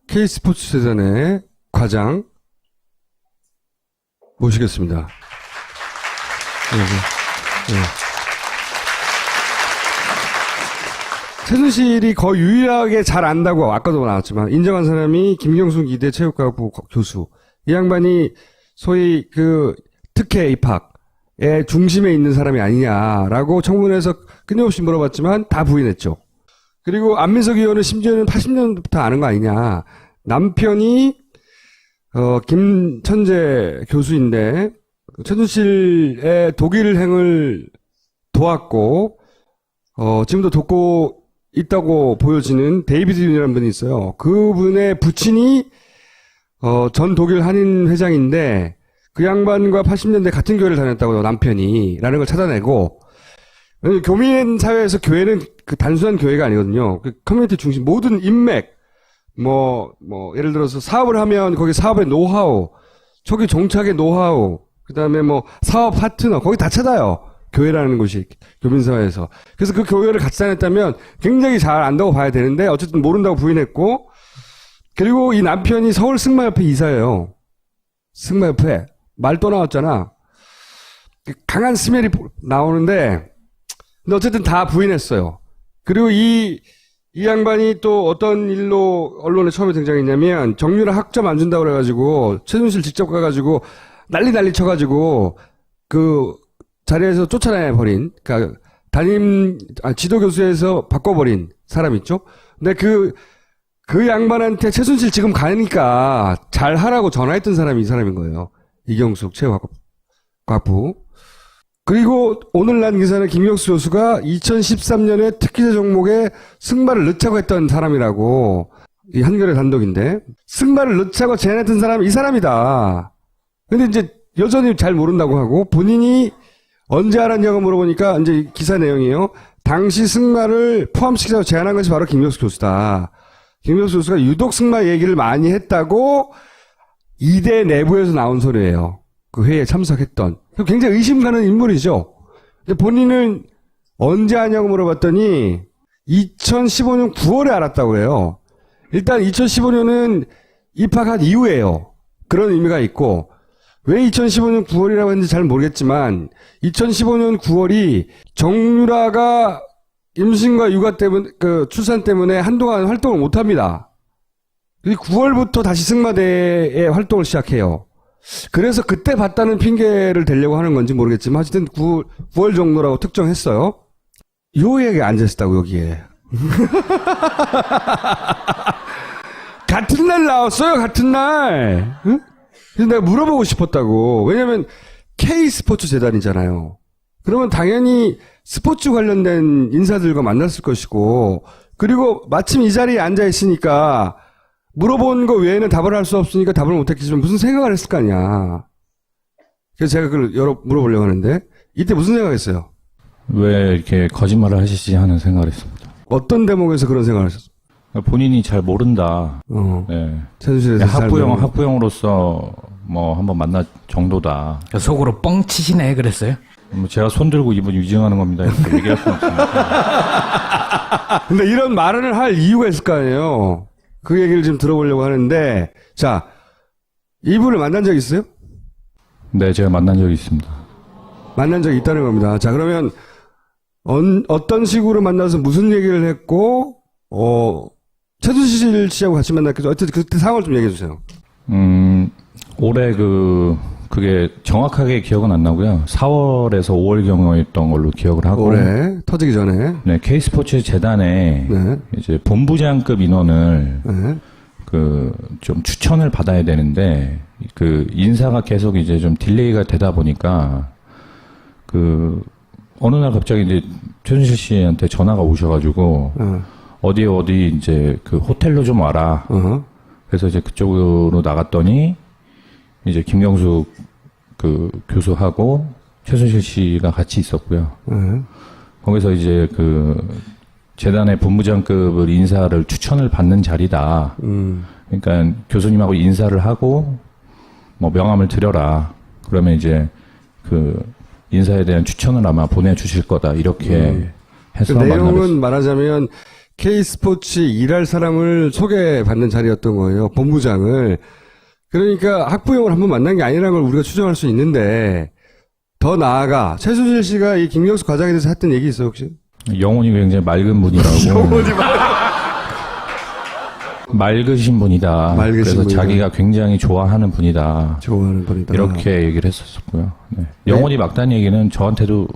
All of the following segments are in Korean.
K스포츠재단의 과장 모시겠습니다. 네. 최순실이 거의 유일하게 잘 안다고 아까도 나왔지만 인정한 사람이 김경숙 이대 체육과학부 교수. 이 양반이 소위 그 특혜 입학의 중심에 있는 사람이 아니냐라고 청문회에서 끊임없이 물어봤지만 다 부인했죠. 그리고 안민석 의원은 심지어는 80년부터 아는 거 아니냐. 남편이 김천재 교수인데 최순실의 독일행을 도왔고 지금도 돕고 있다고 보여지는 데이비드 윤이라는 분이 있어요. 그분의 부친이 전 독일 한인 회장인데 그 양반과 80년대 같은 교회를 다녔다고 남편이라는 걸 찾아내고, 교민 사회에서 교회는 그 단순한 교회가 아니거든요. 그 커뮤니티 중심 모든 인맥, 예를 들어서 사업을 하면 거기 사업의 노하우, 초기 종착의 노하우, 그 다음에 사업 파트너, 거기 다 찾아요. 교회라는 곳이, 교민사회에서. 그래서 그 교회를 같이 다녔다면 굉장히 잘 안다고 봐야 되는데, 어쨌든 모른다고 부인했고, 그리고 이 남편이 서울 승마협회 이사예요. 승마협회. 말 또 나왔잖아. 강한 스멜이 나오는데, 근데 어쨌든 다 부인했어요. 그리고 이 양반이 또 어떤 일로 언론에 처음에 등장했냐면, 정유라 학점 안 준다고 그래가지고, 최순실 직접 가가지고, 난리 쳐가지고, 그 자리에서 쫓아내버린, 그니까, 지도교수에서 바꿔버린 사람 있죠? 근데 그 양반한테 최순실 지금 가니까 잘 하라고 전화했던 사람이 이 사람인 거예요. 이경숙 체육과학부. 그리고 오늘 난 기사는 김경수 교수가 2013년에 특기자 종목에 승마를 넣자고 했던 사람이라고, 이 한겨레 단독인데, 승마를 넣자고 제안했던 사람이 이 사람이다. 근데 이제 여전히 잘 모른다고 하고, 본인이 언제 알았냐고 물어보니까 이제 기사 내용이에요. 당시 승마를 포함시키자고 제안한 것이 바로 김경수 교수다. 김경수 교수가 유독 승마 얘기를 많이 했다고 이대 내부에서 나온 소리예요. 그 회의에 참석했던. 굉장히 의심 가는 인물이죠. 근데 본인은 언제 하냐고 물어봤더니 2015년 9월에 알았다고 해요. 일단 2015년은 입학한 이후에요. 그런 의미가 있고, 왜 2015년 9월이라고 했는지 잘 모르겠지만 2015년 9월이 정유라가 임신과 육아 때문에, 출산 때문에 한동안 활동을 못 합니다. 9월부터 다시 승마대에 활동을 시작해요. 그래서 그때 봤다는 핑계를 대려고 하는 건지 모르겠지만, 어쨌든 9월 정도라고 특정했어요. 요에게 앉아있다고, 여기에. 같은 날 나왔어요, 같은 날. 응? 그래서 내가 물어보고 싶었다고. 왜냐면, K스포츠 재단이잖아요. 그러면 당연히 스포츠 관련된 인사들과 만났을 것이고, 그리고 마침 이 자리에 앉아있으니까, 물어본 거 외에는 답을 할 수 없으니까 답을 못했겠지만 무슨 생각을 했을 거 아니야. 그래서 제가 그걸 물어보려고 하는데, 이때 무슨 생각했어요? 왜 이렇게 거짓말을 하시지 하는 생각을 했습니다. 어떤 대목에서 그런 생각을 하셨어요? 본인이 잘 모른다. 네. 최순실에서 학부형으로서 한번 만날 정도다. 속으로 뻥 치시네 그랬어요? 제가 손 들고 이분 위증하는 겁니다. 이렇게 얘기할 수는 없으니까. 근데 이런 말을 할 이유가 있을 거 아니에요. 그 얘기를 좀 들어보려고 하는데, 자, 이분을 만난 적 있어요? 네, 제가 만난 적이 있습니다. 만난 적이 있다는 겁니다. 자, 그러면 어떤 식으로 만나서 무슨 얘기를 했고, 최순실 씨하고 같이 만났겠죠. 어쨌든 그때 상황을 좀 얘기해 주세요. 올해 그게 정확하게 기억은 안 나고요. 4월에서 5월경이었던 걸로 기억을 하고. 올해 터지기 전에. 네, K스포츠 재단에 네. 이제 본부장급 인원을 네. 좀 추천을 받아야 되는데 인사가 계속 이제 좀 딜레이가 되다 보니까 어느 날 갑자기 이제 최순실 씨한테 전화가 오셔가지고 어디 이제 호텔로 좀 와라. 그래서 이제 그쪽으로 나갔더니 이제 김경숙 교수하고 최순실 씨가 같이 있었고요. 거기서 이제 재단의 본부장급을 인사를 추천을 받는 자리다. 그러니까 교수님하고 인사를 하고 명함을 드려라. 그러면 이제 인사에 대한 추천을 아마 보내주실 거다. 이렇게 해서 그 내용은 말하자면 K스포츠 일할 사람을 소개받는 자리였던 거예요. 본부장을. 그러니까 학부형을 한번 만난 게 아니라는 걸 우리가 추정할 수 있는데 더 나아가 최순실 씨가 이 김경수 과장에 대해서 했던 얘기 있어요 혹시? 영혼이 굉장히 맑은 분이라고. 맑으신 분이다. 맑으신 그래서 분이다. 자기가 굉장히 좋아하는 분이다. 좋아하는 분이다. 이렇게 얘기를 했었고요. 네. 영혼이 맑다는 얘기는 저한테도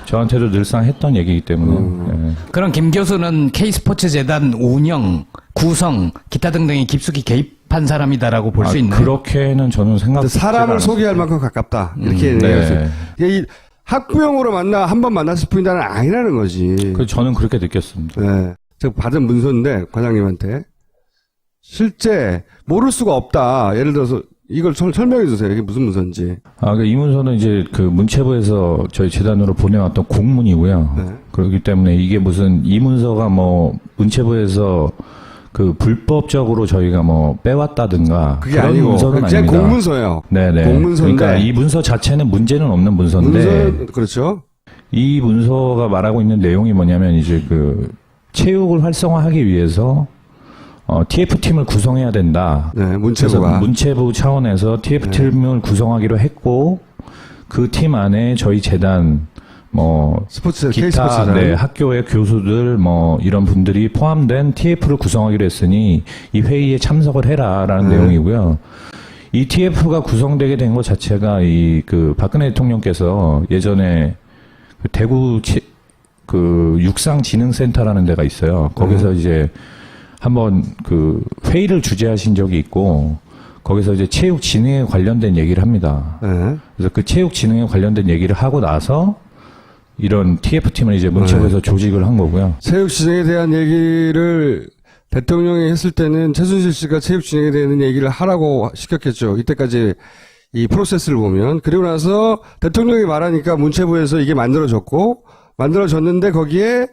저한테도 늘상 했던 얘기이기 때문에. 네. 그럼 김 교수는 K스포츠 재단 운영, 구성, 기타 등등에 깊숙이 개입한 사람이다라고 볼 수 있나요? 그렇게는 저는 생각. 사람을 소개할 만큼 가깝다. 이렇게 얘기했어요. 이 학부형으로 한 번 만났을 뿐이다는 아니라는 거지. 그 저는 그렇게 느꼈습니다. 네. 제가 받은 문서인데 과장님한테 실제 모를 수가 없다. 예를 들어서 이걸 설명해 주세요. 이게 무슨 문서인지. 이 문서는 이제 그 문체부에서 저희 재단으로 보내왔던 공문이고요. 네. 그렇기 때문에 이게 무슨 이 문서가 뭐 문체부에서 그 불법적으로 저희가 뭐 빼왔다든가 그게 그런 아니고 문서는 그냥 아닙니다. 공문서예요. 네네. 공문서인데 그러니까 이 문서 자체는 문제는 없는 문서인데 문서 그렇죠. 이 문서가 말하고 있는 내용이 뭐냐면 이제 그 체육을 활성화하기 위해서 TF팀을 구성해야 된다. 네, 문체부가 그래서 문체부 차원에서 TF팀을 구성하기로 했고 그 팀 안에 저희 재단 뭐 스포츠 기타 K스포츠단 네, 학교의 교수들 뭐 이런 분들이 포함된 TF를 구성하기로 했으니 이 회의에 참석을 해라라는 내용이고요. 이 TF가 구성되게 된 것 자체가 이 그 박근혜 대통령께서 예전에 그 대구 그 육상진흥센터라는 데가 있어요. 거기서 이제 한번 그 회의를 주재하신 적이 있고 거기서 이제 체육 진흥에 관련된 얘기를 합니다. 네. 그래서 그 체육 진흥에 관련된 얘기를 하고 나서 이런 TF팀을 이제 문체부에서 조직을 한 거고요. 체육 진흥에 대한 얘기를 대통령이 했을 때는 최순실 씨가 체육 진흥에 대한 얘기를 하라고 시켰겠죠. 이때까지 이 프로세스를 보면. 그리고 나서 대통령이 말하니까 문체부에서 이게 만들어졌는데 거기에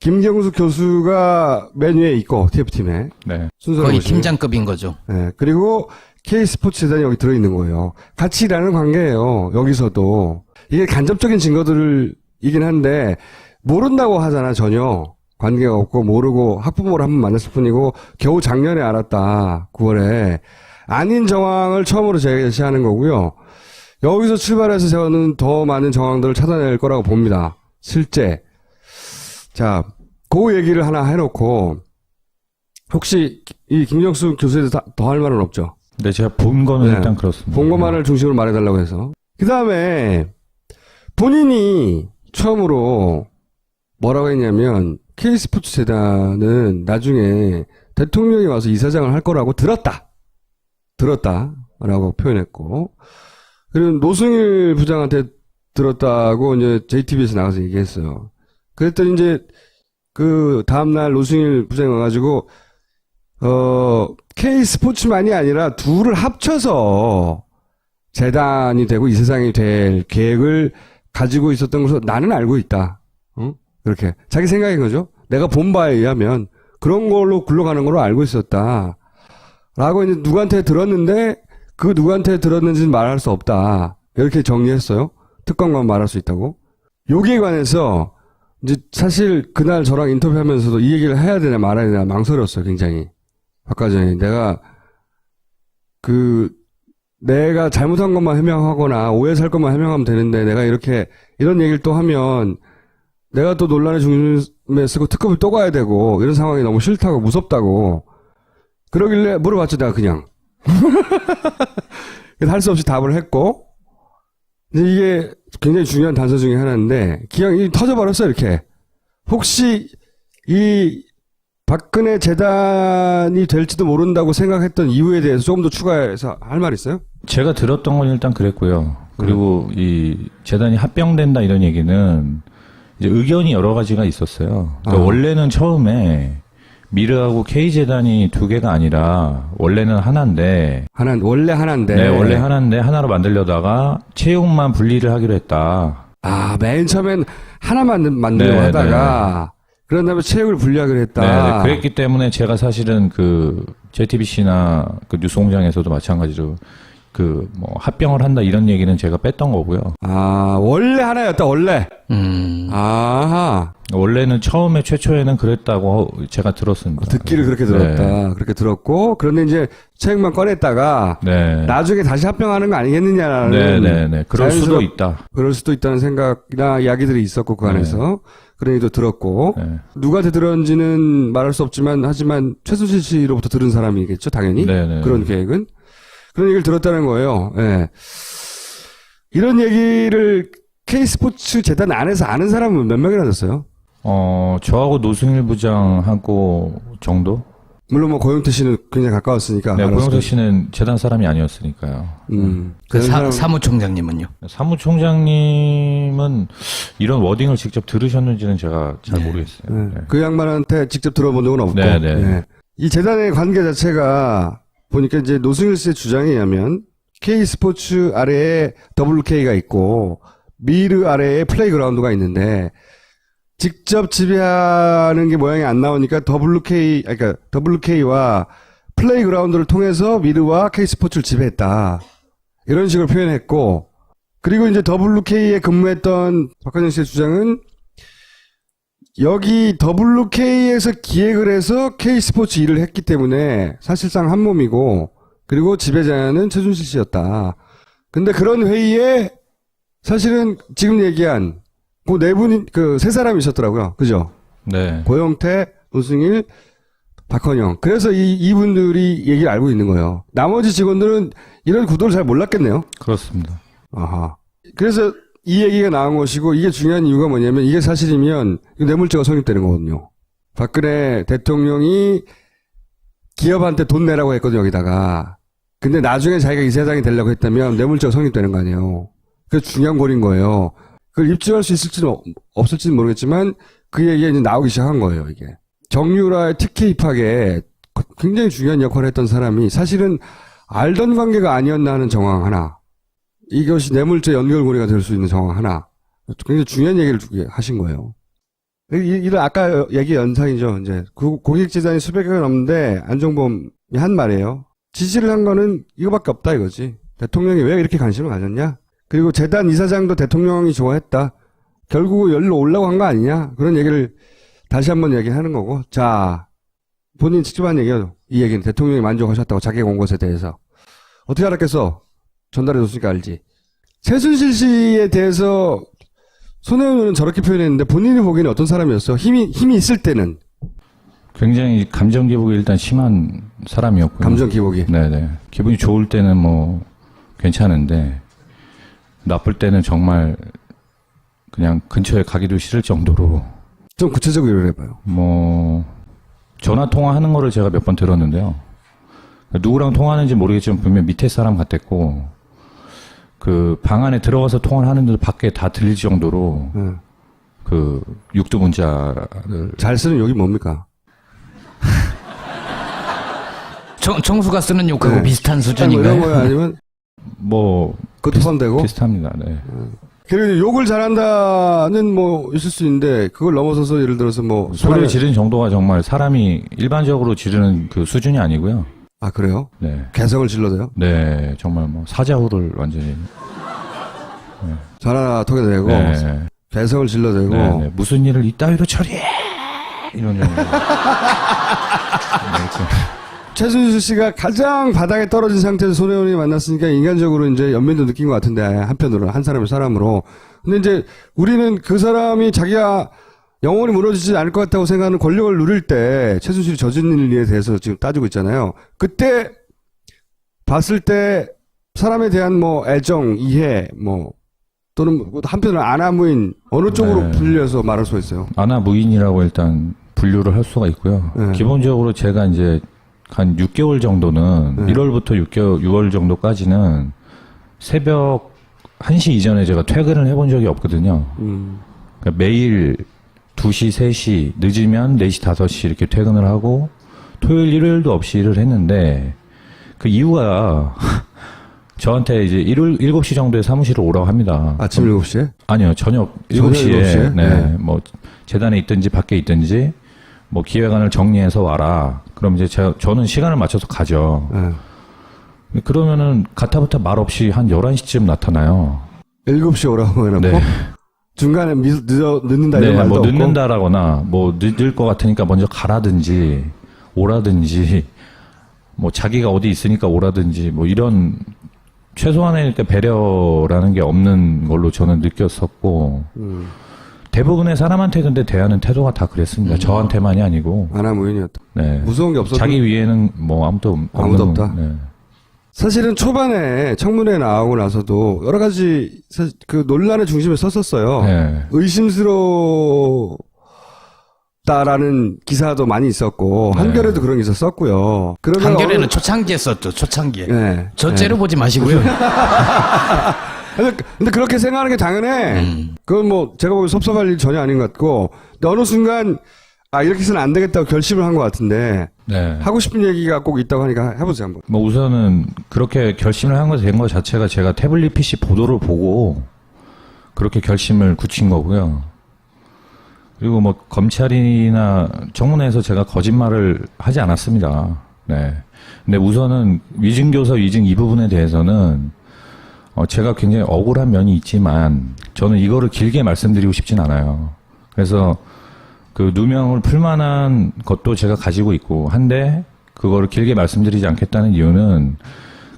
김경수 교수가 맨 위에 있고 TF팀에 네. 순서로 거의 보시면. 팀장급인 거죠. 네. 그리고 K스포츠 재단이 여기 들어있는 거예요. 같이 일하는 관계예요. 여기서도. 이게 간접적인 증거들이긴 한데 모른다고 하잖아. 전혀 관계가 없고 모르고 학부모를 한번 만났을 뿐이고 겨우 작년에 알았다. 9월에. 아닌 정황을 처음으로 제시하는 거고요. 여기서 출발해서 저는 더 많은 정황들을 찾아낼 거라고 봅니다. 실제. 자, 그 얘기를 하나 해놓고 혹시 이 김경수 교수에 대해서 더 할 말은 없죠? 네, 제가 본 거는 네. 일단 그렇습니다. 본 것만을 중심으로 말해달라고 해서. 그 다음에 본인이 처음으로 뭐라고 했냐면 K스포츠 재단은 나중에 대통령이 와서 이사장을 할 거라고 들었다라고 표현했고, 그리고 노승일 부장한테 들었다고 이제 JTBC에서 나가서 얘기했어요. 그랬더니 이제 그 다음날 노승일 부장이 와가지고 K스포츠만이 아니라 둘을 합쳐서 재단이 되고 이사장이 될 계획을 가지고 있었던 것으로 나는 알고 있다. 그렇게 자기 생각인 거죠. 내가 본 바에 의하면 그런 걸로 굴러가는 걸로 알고 있었다. 라고 이제 누구한테 들었는데 그 누구한테 들었는지는 말할 수 없다. 이렇게 정리했어요. 특검만 말할 수 있다고. 여기에 관해서 이제 사실 그날 저랑 인터뷰하면서도 이 얘기를 해야 되나 말아야 되나 망설였어요. 굉장히. 아까 전에 내가 잘못한 것만 해명하거나 오해 살 것만 해명하면 되는데 내가 이런 얘기를 또 하면 내가 또 논란의 중심에 쓰고 특검을 또 가야 되고 이런 상황이 너무 싫다고 무섭다고 그러길래 물어봤죠. 내가 그냥. 할 수 없이 답을 했고 이제 이게 굉장히 중요한 단서 중에 하나인데 기왕이 터져버렸어요. 이렇게. 혹시 이 박근혜 재단이 될지도 모른다고 생각했던 이유에 대해서 조금 더 추가해서 할 말 있어요? 제가 들었던 건 일단 그랬고요. 그리고 이 재단이 합병된다 이런 얘기는 이제 의견이 여러 가지가 있었어요. 그러니까 원래는 처음에 미르하고 K재단이 두 개가 아니라 원래는 하나인데 원래 하나인데. 네, 원래 하나인데 하나로 만들려다가 체육만 분리를 하기로 했다. 맨 처음엔 하나만 만들려고 네, 하다가 그런 다음에 체육을 분리하기로 했다. 네, 그랬기 때문에 제가 사실은 그 JTBC나 그 뉴스공장에서도 마찬가지로 뭐 합병을 한다 이런 얘기는 제가 뺐던 거고요. 아, 원래 하나였다, 원래. 아하. 원래는 처음에 최초에는 그랬다고 제가 들었습니다. 듣기를 그렇게 들었다. 네. 그렇게 들었고, 그런데 이제 책만 꺼냈다가, 네. 나중에 다시 합병하는 거 아니겠느냐라는. 네네네. 그럴 수도 자연스럽- 있다. 그럴 수도 있다는 생각이나 이야기들이 있었고, 그 안에서. 그런 얘기도 들었고, 네. 누구한테 들었는지는 말할 수 없지만, 하지만 최순실 씨로부터 들은 사람이겠죠, 당연히. 네네. 그런 계획은. 그런 얘기를 들었다는 거예요. 예. 이런 얘기를 K스포츠 재단 안에서 아는 사람은 몇 명이나 됐어요? 저하고 노승일 부장하고 정도? 물론 뭐 고영태 씨는 굉장히 가까웠으니까. 네, 알았을 고영태 거예요. 씨는 재단 사람이 아니었으니까요. 그 그런 사람- 사무총장님은요? 사무총장님은 이런 워딩을 직접 들으셨는지는 제가 잘 모르겠어요. 네. 네. 그 양반한테 직접 들어본 적은 없고. 네, 네. 예. 이 재단의 관계 자체가 보니까 이제 노승일 씨의 주장에 의하면 K스포츠 아래에 WK가 있고 미르 아래에 플레이그라운드가 있는데 직접 지배하는 게 모양이 안 나오니까 그러니까 WK와 플레이그라운드를 통해서 미르와 K스포츠를 지배했다. 이런 식으로 표현했고, 그리고 이제 WK에 근무했던 박한영 씨의 주장은 여기 WK에서 기획을 해서 K스포츠 일을 했기 때문에 사실상 한 몸이고, 그리고 지배자는 최순실 씨였다. 근데 그런 회의에 사실은 지금 얘기한 그 네 분이, 세 사람이 있었더라고요. 그죠? 네. 고영태, 노승일, 박헌영. 그래서 이분들이 얘기를 알고 있는 거예요. 나머지 직원들은 이런 구도를 잘 몰랐겠네요. 그렇습니다. 아하. 그래서 이 얘기가 나온 것이고, 이게 중요한 이유가 뭐냐면, 이게 사실이면 뇌물죄가 성립되는 거거든요. 박근혜 대통령이 기업한테 돈 내라고 했거든요, 여기다가. 근데 나중에 자기가 이사장이 되려고 했다면 뇌물죄가 성립되는 거 아니에요. 그게 중요한 골인 거예요. 그걸 입증할 수 있을지는 없을지는 모르겠지만 그 얘기가 이제 나오기 시작한 거예요, 이게. 정유라의 TK 입학에 굉장히 중요한 역할을 했던 사람이 사실은 알던 관계가 아니었나 하는 정황 하나. 이것이 뇌물죄 연결고리가 될 수 있는 정황 하나. 굉장히 중요한 얘기를 하신 거예요. 이런 아까 얘기 연상이죠, 이제. 고객재산이 수백 개가 넘는데 안종범이 한 말이에요. 지시를 한 거는 이거밖에 없다 이거지. 대통령이 왜 이렇게 관심을 가졌냐? 그리고 재단 이사장도 대통령이 좋아했다. 결국 열로 올라고 한 거 아니냐? 그런 얘기를 다시 한번 얘기하는 거고. 자, 본인 직접 한 얘기예요. 이 얘기는 대통령이 만족하셨다고 자기가 온 것에 대해서. 어떻게 알았겠어? 전달해 줬으니까 알지. 최순실 씨에 대해서 손혜원 의원은 저렇게 표현했는데 본인이 보기에는 어떤 사람이었어? 힘이 있을 때는. 굉장히 감정 기복이 일단 심한 사람이었고요. 감정 기복이. 네네. 기분이 좋을 때는 뭐 괜찮은데 나쁠 때는 정말 그냥 근처에 가기도 싫을 정도로 좀 구체적으로 해봐요. 뭐 전화 통화하는 거를 제가 몇 번 들었는데요. 누구랑 통화하는지 모르겠지만 분명 밑에 사람 같았고 그 방 안에 들어가서 통화를 하는데도 밖에 다 들릴 정도로 그 육두 문자를 잘 쓰는 욕이 뭡니까? 청수가 쓰는 욕하고 네. 비슷한 뭐 수준인가요? 이런 거야 아니면 뭐 그것도 포함되고? 비슷합니다. 네. 그리고 욕을 잘한다는 뭐 있을 수 있는데 그걸 넘어서서 예를 들어서 뭐 소리를 지르는 정도가 정말 사람이 일반적으로 지르는 그 수준이 아니고요. 아 그래요? 네. 개성을 질러대요? 네, 정말 뭐 사자후를 완전히. 전화 통해내고 네. 개성을 질러대고 네, 네. 무슨 일을 이따위로 처리해! 이런 정도. 최순실 씨가 가장 바닥에 떨어진 상태에서 손혜원이 만났으니까 인간적으로 이제 연민도 느낀 것 같은데 한편으로는 한 사람의 사람으로. 근데 이제 우리는 그 사람이 자기가 영원히 무너지지 않을 것 같다고 생각하는 권력을 누릴 때 최순실이 저지른 일에 대해서 지금 따지고 있잖아요. 그때 봤을 때 사람에 대한 뭐 애정, 이해, 뭐 또는 한편으로 아나무인 어느 쪽으로 네. 분류해서 말할 수가 있어요. 아나무인이라고 일단 분류를 할 수가 있고요. 네. 기본적으로 제가 이제 한 6개월 정도는 네. 1월부터 6월 정도까지는 새벽 1시 이전에 제가 퇴근을 해본 적이 없거든요. 그러니까 매일 2시, 3시, 늦으면 4시, 5시 이렇게 퇴근을 하고 토요일, 일요일도 없이 일을 했는데 그 이유가 저한테 이제 7시 정도에 사무실을 오라고 합니다. 아침 7시에? 아니요, 저녁 저녁 7시에. 7시에? 네. 네. 뭐 재단에 있든지 밖에 있든지 뭐 기획안을 정리해서 와라. 그럼 이제 저는 시간을 맞춰서 가죠. 네. 그러면은 가타부타 말 없이 한 11시쯤 나타나요. 7시 오라고 해놓고 네. 중간에 늦는다 이런 네, 말도 뭐 없고. 늦는다라거나 뭐 늦을 것 같으니까 먼저 가라든지 오라든지 뭐 자기가 어디 있으니까 오라든지 뭐 이런 최소한의 그러니까 배려라는 게 없는 걸로 저는 느꼈었고 대부분의 사람한테 근데 대하는 태도가 다 그랬습니다. 저한테만이 아니고. 아나무인이었다. 네. 무서운 게 없었고. 자기 위에는 뭐 아무도 아무도 없는, 없다? 네. 사실은 초반에 청문회 나오고 나서도 여러 가지 그 논란의 중심에 섰었어요. 네. 의심스러웠다라는 기사도 많이 있었고 한겨레도 그런 기사 썼고요. 그러다가 한겨레는 초창기에 썼죠. 초창기에. 네. 저째로 보지 마시고요. 근데 그렇게 생각하는 게 당연해. 그건 뭐 제가 보기 섭섭할 일 전혀 아닌 것 같고 근데 어느 순간 이렇게 해서는 안 되겠다고 결심을 한 것 같은데 네. 하고 싶은 얘기가 꼭 있다고 하니까 해보세요 한번. 뭐 우선은 그렇게 결심을 한 거 된 거 자체가 제가 태블릿 PC 보도를 보고 그렇게 결심을 굳힌 거고요. 그리고 뭐 검찰이나 청문회에서 제가 거짓말을 하지 않았습니다. 네. 근데 우선은 위증교사 위증 이 부분에 대해서는 제가 굉장히 억울한 면이 있지만 저는 이거를 길게 말씀드리고 싶진 않아요. 그래서 그 누명을 풀 만한 것도 제가 가지고 있고 한데 그거를 길게 말씀드리지 않겠다는 이유는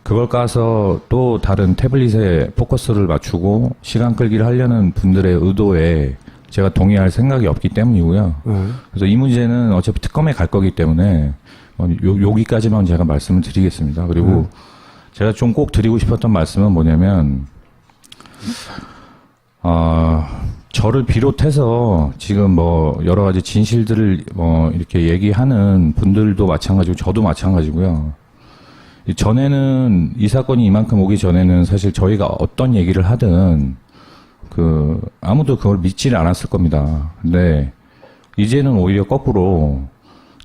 그걸 까서 또 다른 태블릿에 포커스를 맞추고 시간 끌기를 하려는 분들의 의도에 제가 동의할 생각이 없기 때문이고요. 그래서 이 문제는 어차피 특검에 갈 거기 때문에 여기까지만 제가 말씀을 드리겠습니다. 그리고 제가 좀 꼭 드리고 싶었던 말씀은 뭐냐면 저를 비롯해서 지금 뭐 여러 가지 진실들을 뭐 이렇게 얘기하는 분들도 마찬가지고 저도 마찬가지고요. 전에는 이 사건이 이만큼 오기 전에는 사실 저희가 어떤 얘기를 하든 아무도 그걸 믿지를 않았을 겁니다. 근데 이제는 오히려 거꾸로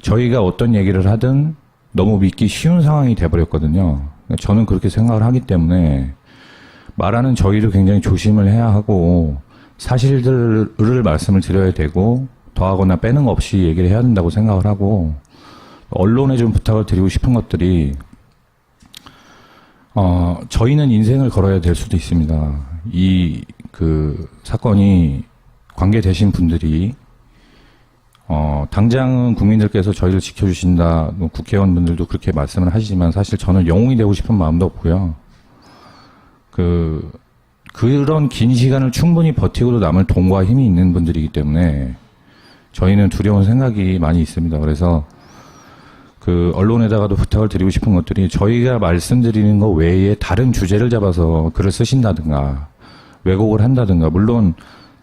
저희가 어떤 얘기를 하든 너무 믿기 쉬운 상황이 돼버렸거든요. 저는 그렇게 생각을 하기 때문에 말하는 저희도 굉장히 조심을 해야 하고 사실들을 말씀을 드려야 되고 더하거나 빼는 거 없이 얘기를 해야 된다고 생각을 하고 언론에 좀 부탁을 드리고 싶은 것들이 저희는 인생을 걸어야 될 수도 있습니다. 사건이 관계되신 분들이 당장은 국민들께서 저희를 지켜주신다, 뭐 국회의원분들도 그렇게 말씀을 하시지만 사실 저는 영웅이 되고 싶은 마음도 없고요. 그런 긴 시간을 충분히 버티고도 남을 돈과 힘이 있는 분들이기 때문에 저희는 두려운 생각이 많이 있습니다. 그래서 언론에다가도 부탁을 드리고 싶은 것들이 저희가 말씀드리는 것 외에 다른 주제를 잡아서 글을 쓰신다든가 왜곡을 한다든가 물론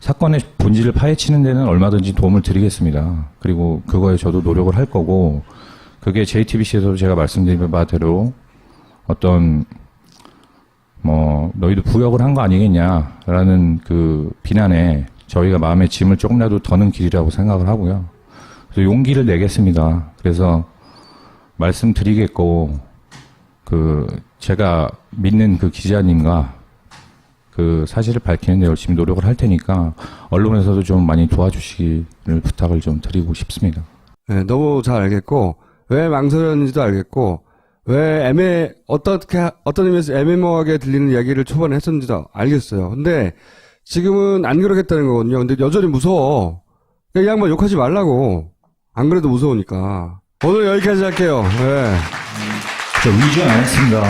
사건의 본질을 파헤치는 데는 얼마든지 도움을 드리겠습니다. 그리고 그거에 저도 노력을 할 거고 그게 JTBC에서도 제가 말씀드린 바대로 어떤 너희도 부역을 한 거 아니겠냐라는 비난에 저희가 마음의 짐을 조금이라도 더는 길이라고 생각을 하고요. 그래서 용기를 내겠습니다. 그래서 말씀드리겠고, 제가 믿는 기자님과 사실을 밝히는데 열심히 노력을 할 테니까, 언론에서도 좀 많이 도와주시기를 부탁을 좀 드리고 싶습니다. 네, 너무 잘 알겠고, 왜 망설였는지도 알겠고, 왜 어떤 의미에서 애매모호하게 들리는 이야기를 초반에 했었는지도 알겠어요. 근데 지금은 안 그러겠다는 거거든요. 근데 여전히 무서워. 이 양반 욕하지 말라고. 안 그래도 무서우니까. 오늘 여기까지 할게요. 네. 저 위조 안 했습니다.